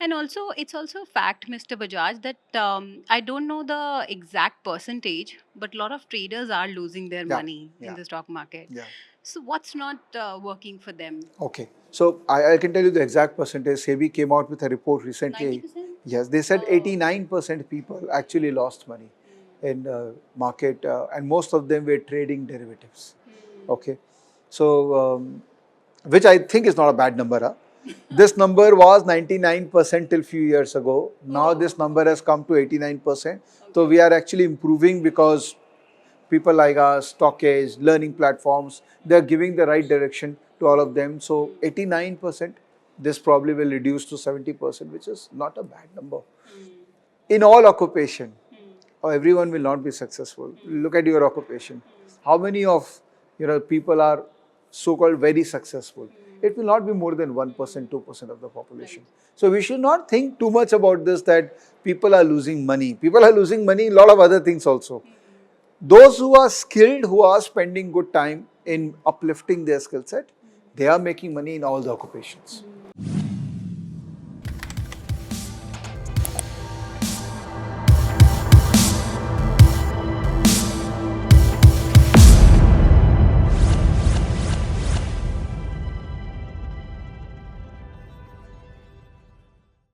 And also, it's also a fact, Mr. Bajaj, that I don't know the exact percentage, but a lot of traders are losing their Yeah, money in yeah, the stock market. yeah. So, what's not working for them? Okay. So I can tell you the exact percentage. SEBI came out with a report recently. 90%? Yes, they said Oh. 89% people actually lost money in market, and most of them were trading derivatives. Okay. So, which I think is not a bad number. Huh? This number was 99% till few years ago. Now this number has come to 89%. So we are actually improving because people like us, StockEdge, learning platforms, they're giving the right direction to all of them. So 89%, this probably will reduce to 70%, which is not a bad number. In all occupation, everyone will not be successful. Look at your occupation. How many of people are so-called very successful? It will not be more than 1%, 2% of the population. So we should not think too much about this, that people are losing money. People are losing money in a lot of other things also. Those who are skilled, who are spending good time in uplifting their skill set, they are making money in all the occupations.